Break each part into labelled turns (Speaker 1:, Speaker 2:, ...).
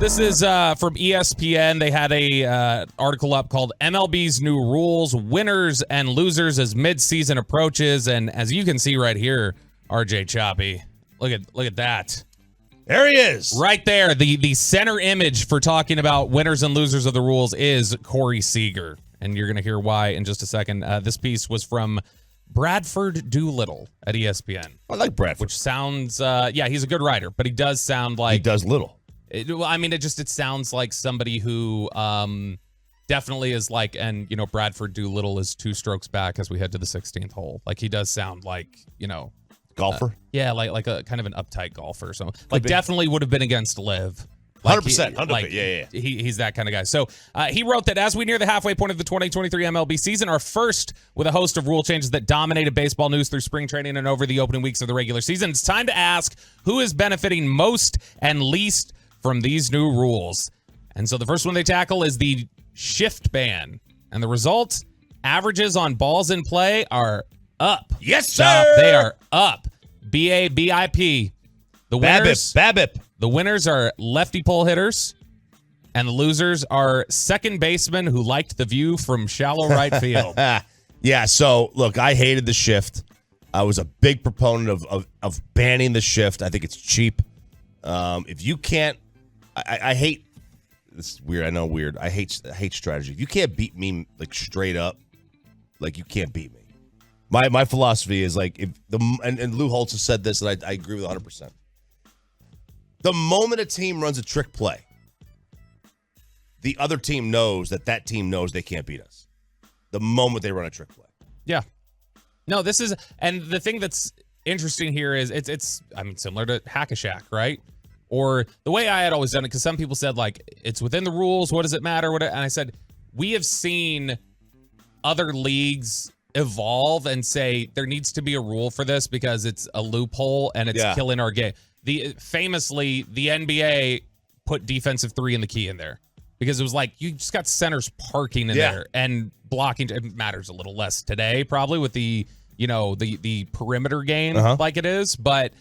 Speaker 1: This is from ESPN. They had a article up called MLB's New Rules, Winners and Losers as Midseason Approaches. And as you can see right here, RJ Choppy, look at that.
Speaker 2: There he is.
Speaker 1: Right there. The center image for talking about winners and losers of the rules is Corey Seager. And you're going to hear why in just a second. This piece was from Bradford Doolittle at ESPN.
Speaker 2: I like Bradford.
Speaker 1: Which sounds, he's a good writer, but he does sound like...
Speaker 2: He does little.
Speaker 1: It sounds like somebody who definitely is like, and, Bradford Doolittle is 2 strokes back as we head to the 16th hole. Like, he does sound like,
Speaker 2: golfer?
Speaker 1: Like a kind of an uptight golfer. So, definitely would have been against Liv.
Speaker 2: 100%. Yeah.
Speaker 1: He's that kind of guy. So he wrote that as we near the halfway point of the 2023 MLB season, our first with a host of rule changes that dominated baseball news through spring training and over the opening weeks of the regular season, it's time to ask who is benefiting most and least from these new rules. And so the first one they tackle is the shift ban. And the result, averages on balls in play are up.
Speaker 2: Yes, sir.
Speaker 1: They are up. BABIP. The winners,
Speaker 2: BABIP.
Speaker 1: The winners are lefty pole hitters, and the losers are second basemen who liked the view from shallow right field.
Speaker 2: Yeah, so, look, I hated the shift. I was a big proponent of banning the shift. I think it's cheap. If you can't, I hate, this is weird, I know weird. I hate strategy. If you can't beat me, like, straight up, like, you can't beat me. My philosophy is, like, and Lou Holtz has said this, and I agree with 100%. The moment a team runs a trick play, the other team knows that team knows they can't beat us. The moment they run a trick play.
Speaker 1: Yeah. No, this is, and the thing that's interesting here is it's similar to Hack-a-Shack, right? Or the way I had always done it, because some people said, like, it's within the rules, what does it matter? And I said, we have seen other leagues evolve and say there needs to be a rule for this because it's a loophole and it's killing our game. Famously, the NBA put defensive 3 in the key in there because it was like you just got centers parking in there and blocking. It matters a little less today, probably with the perimeter game like it is, but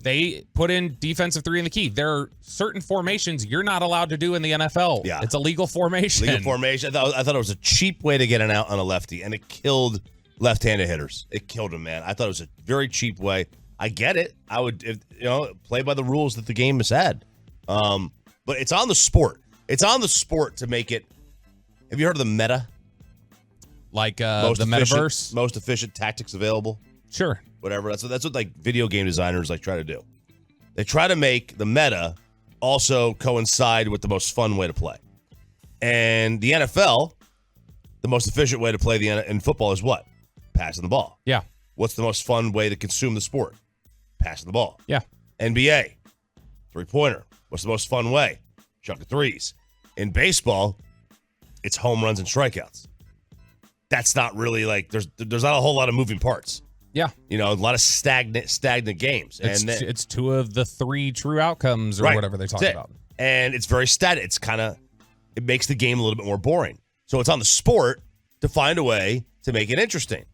Speaker 1: they put in defensive 3 in the key. There are certain formations you're not allowed to do in the NFL.
Speaker 2: Yeah,
Speaker 1: it's a legal formation.
Speaker 2: I thought it was a cheap way to get an out on a lefty, and it killed left-handed hitters. It killed them, man. I thought it was a very cheap way. I get it. I would, play by the rules that the game has had. But it's on the sport. It's on the sport to make it. Have you heard of the meta?
Speaker 1: Like the metaverse?
Speaker 2: Most efficient tactics available.
Speaker 1: Sure.
Speaker 2: Whatever. That's what like video game designers like try to do. They try to make the meta also coincide with the most fun way to play. And the NFL, the most efficient way to play in football is what? Passing the ball.
Speaker 1: Yeah.
Speaker 2: What's the most fun way to consume the sport? Passing the ball.
Speaker 1: Yeah.
Speaker 2: NBA, 3-pointer. What's the most fun way? Chuck threes. In baseball, it's home runs and strikeouts. That's not really like there's not a whole lot of moving parts.
Speaker 1: Yeah.
Speaker 2: A lot of stagnant games.
Speaker 1: It's 2 of the 3 true outcomes or whatever they talk about.
Speaker 2: And it's very static. It makes the game a little bit more boring. So it's on the sport to find a way to make it interesting.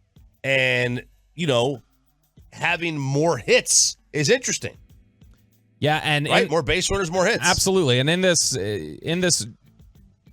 Speaker 2: And, having more hits is interesting.
Speaker 1: Yeah, and
Speaker 2: more base runners, more hits.
Speaker 1: Absolutely. And in this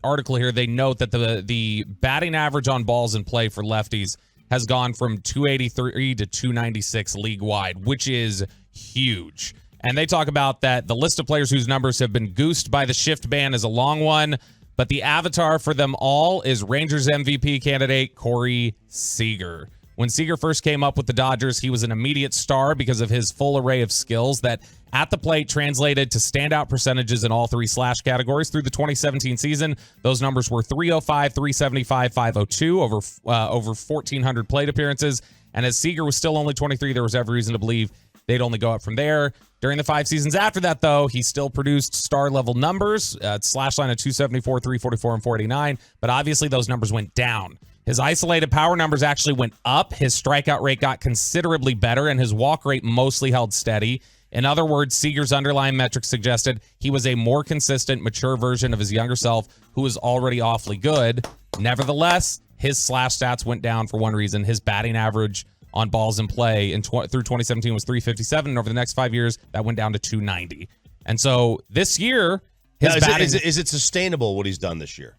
Speaker 1: article here, they note that the batting average on balls in play for lefties has gone from 283 to 296 league-wide, which is huge. And they talk about that the list of players whose numbers have been goosed by the shift ban is a long one, but the avatar for them all is Rangers MVP candidate Corey Seager. When Seager first came up with the Dodgers, he was an immediate star because of his full array of skills that at the plate translated to standout percentages in all 3 slash categories. Through the 2017 season, those numbers were 305, 375, 502 over 1,400 plate appearances. And as Seager was still only 23, there was every reason to believe they'd only go up from there. During the 5 seasons after that, though, he still produced star-level numbers, slash line of 274, 344, and 489. But obviously, those numbers went down. His isolated power numbers actually went up. His strikeout rate got considerably better, and his walk rate mostly held steady. In other words, Seager's underlying metrics suggested he was a more consistent, mature version of his younger self who was already awfully good. Nevertheless, his slash stats went down for one reason. His batting average on balls in play through 2017 was 357, and over the next 5 years, that went down to 290. And so this year,
Speaker 2: Now, is it sustainable what he's done this year?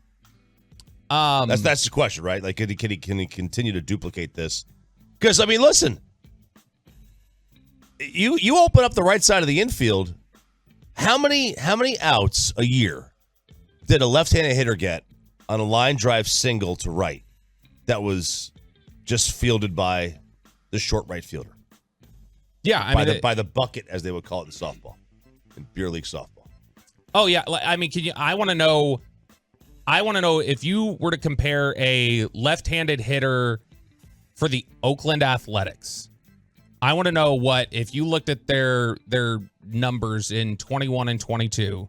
Speaker 2: That's the question, right? Like, can he continue to duplicate this? Because I mean, listen, you open up the right side of the infield. How many outs a year did a left-handed hitter get on a line drive single to right that was just fielded by the short right fielder?
Speaker 1: Yeah,
Speaker 2: by the bucket, as they would call it in softball, in beer league softball.
Speaker 1: Oh yeah, I mean, I want to know if you were to compare a left-handed hitter for the Oakland Athletics. I want to know what, if you looked at their numbers in 21 and 22,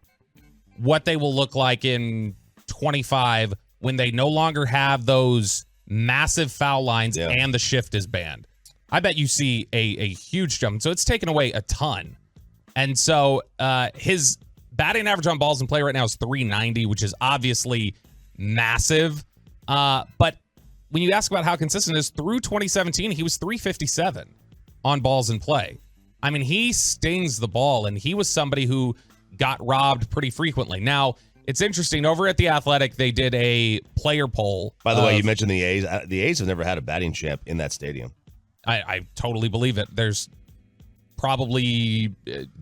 Speaker 1: what they will look like in 25 when they no longer have those massive foul lines and the shift is banned. I bet you see a huge jump. So it's taken away a ton. And so his batting average on balls in play right now is 390, which is obviously massive. But when you ask about how consistent it is, through 2017, he was 357 on balls in play. I mean, he stings the ball, and he was somebody who got robbed pretty frequently. Now, it's interesting. Over at The Athletic, they did a player poll.
Speaker 2: By the way, you mentioned the A's. The A's have never had a batting champ in that stadium.
Speaker 1: I totally believe it. There's probably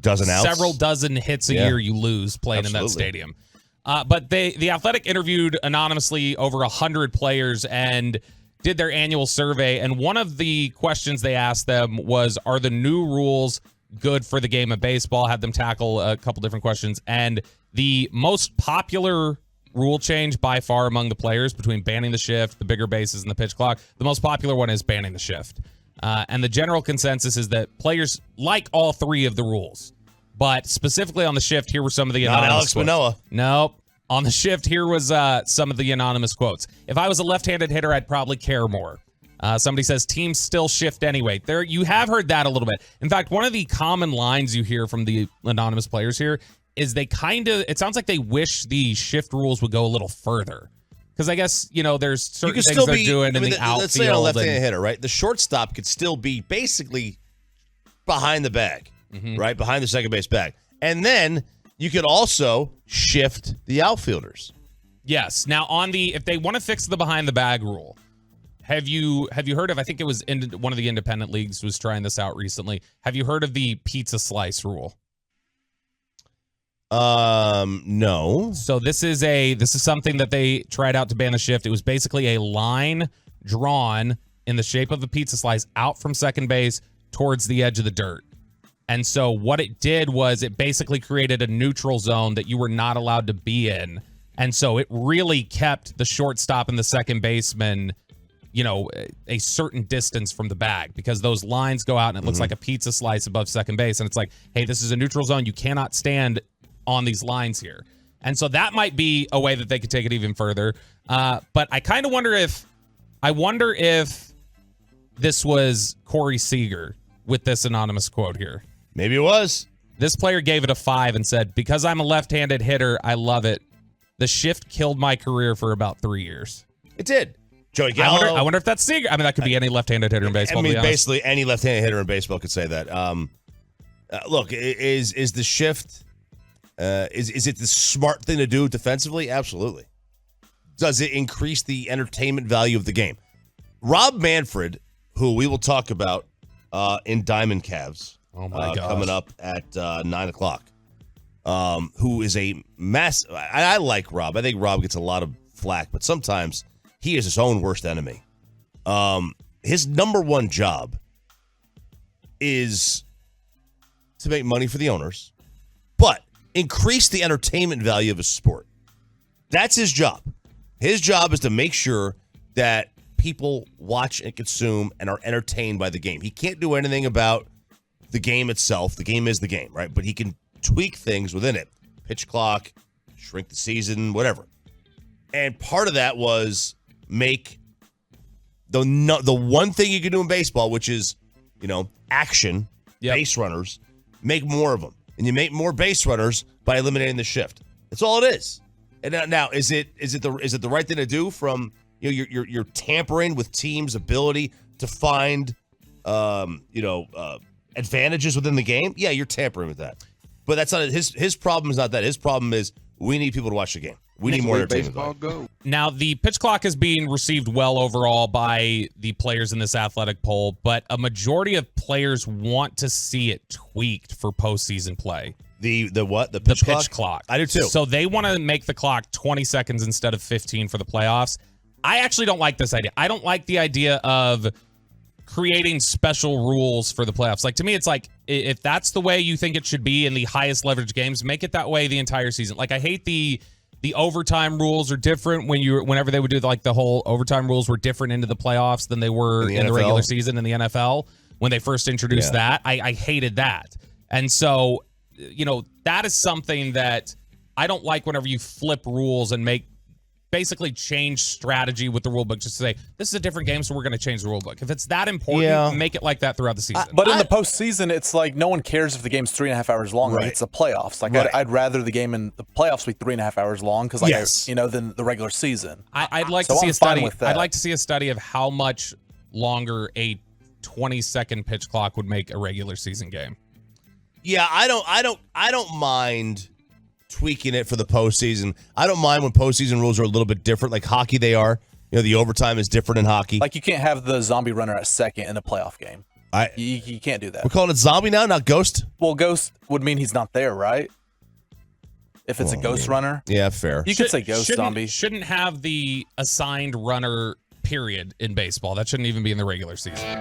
Speaker 2: several
Speaker 1: dozen hits a year you lose playing in that stadium. But The Athletic interviewed anonymously over 100 players and did their annual survey. And one of the questions they asked them was, are the new rules good for the game of baseball? Had them tackle a couple different questions. And the most popular rule change by far among the players, between banning the shift, the bigger bases, and the pitch clock, the most popular one is banning the shift. And the general consensus is that players like all three of the rules. But specifically on the shift, here were some of the anonymous
Speaker 2: Alex
Speaker 1: quotes.
Speaker 2: Manoah.
Speaker 1: Nope. On the shift, here was some of the anonymous quotes. If I was a left-handed hitter, I'd probably care more. Somebody says, teams still shift anyway. There, you have heard that a little bit. In fact, one of the common lines you hear from the anonymous players here is it sounds like they wish the shift rules would go a little further. Because I guess, there's certain things they're doing in the outfield.
Speaker 2: Let's say a left-handed hitter, right? The shortstop could still be basically behind the bag, right? Behind the second base bag. And then you could also shift the outfielders.
Speaker 1: Yes. Now, if they want to fix the behind the bag rule, have you heard of, I think it was one of the independent leagues was trying this out recently. Have you heard of the pizza slice rule?
Speaker 2: No.
Speaker 1: So this is something that they tried out to ban the shift. It was basically a line drawn in the shape of a pizza slice out from second base towards the edge of the dirt. And so what it did was it basically created a neutral zone that you were not allowed to be in. And so it really kept the shortstop and the second baseman, a certain distance from the bag, because those lines go out and it looks like a pizza slice above second base. And it's like, hey, this is a neutral zone. You cannot stand on these lines here. And so that might be a way that they could take it even further. But I kind of wonder if this was Corey Seager with this anonymous quote here.
Speaker 2: Maybe it was.
Speaker 1: This player gave it a 5 and said, because I'm a left-handed hitter, I love it. The shift killed my career for about 3 years.
Speaker 2: It did. Joey Gallo.
Speaker 1: I wonder if that's Seager. I mean, that could be any left-handed hitter in baseball.
Speaker 2: I mean, basically any left-handed hitter in baseball could say that. Look, is the shift, is it the smart thing to do defensively? Absolutely. Does it increase the entertainment value of the game? Rob Manfred, who we will talk about in Diamond Cavs, coming up at 9 o'clock, who is a mass. I like Rob. I think Rob gets a lot of flack, but sometimes he is his own worst enemy. His number one job is to make money for the owners, but increase the entertainment value of a sport. That's his job. His job is to make sure that people watch and consume and are entertained by the game. He can't do anything about the game itself. The game is the game, right? But he can tweak things within it. Pitch clock, shrink the season, whatever. And part of that was make the one thing you can do in baseball, which is, action, base runners, make more of them. And you make more base runners by eliminating the shift. That's all it is. And now, is it the right thing to do? From you're tampering with teams' ability to find advantages within the game. Yeah, you're tampering with that. But that's not his problem. Is not that. His problem is We need people to watch the game. We need more entertainment.
Speaker 1: Now, the pitch clock is being received well overall by the players in this athletic poll, but a majority of players want to see it tweaked for postseason play.
Speaker 2: The what? The
Speaker 1: pitch
Speaker 2: pitch
Speaker 1: clock.
Speaker 2: I do too.
Speaker 1: So they want to make the clock 20 seconds instead of 15 for the playoffs. I actually don't like this idea. I don't like the idea of creating special rules for the playoffs. Like, to me, it's like, if that's the way you think it should be in the highest leverage games, make it that way the entire season. Like, I hate the overtime rules are different whenever they would do like the whole overtime rules were different into the playoffs than they were in the regular season in the NFL when they first introduced that. I hated that. And so, that is something that I don't like whenever you flip rules and basically change strategy with the rule book just to say, this is a different game, so we're going to change the rule book. If it's that important, make it like that throughout the season.
Speaker 3: But in the postseason, it's like no one cares if the game's 3.5 hours long. Right. Like it's the playoffs. Like I'd rather the game in the playoffs be 3.5 hours long because than the regular season.
Speaker 1: I'd like to see a study. I'd like to see a study of how much longer a 20-second pitch clock would make a regular season game.
Speaker 2: Yeah, I don't mind tweaking it for the postseason. I don't mind when postseason rules are a little bit different, like hockey. They are, the overtime is different in hockey.
Speaker 3: Like you can't have the zombie runner at second in a playoff game. You can't do that.
Speaker 2: We're calling it zombie now, not ghost.
Speaker 3: Well, ghost would mean he's not there, right? If it's a ghost runner,
Speaker 2: yeah, fair.
Speaker 3: You could say ghost zombie.
Speaker 1: Shouldn't have the assigned runner period in baseball. That shouldn't even be in the regular season.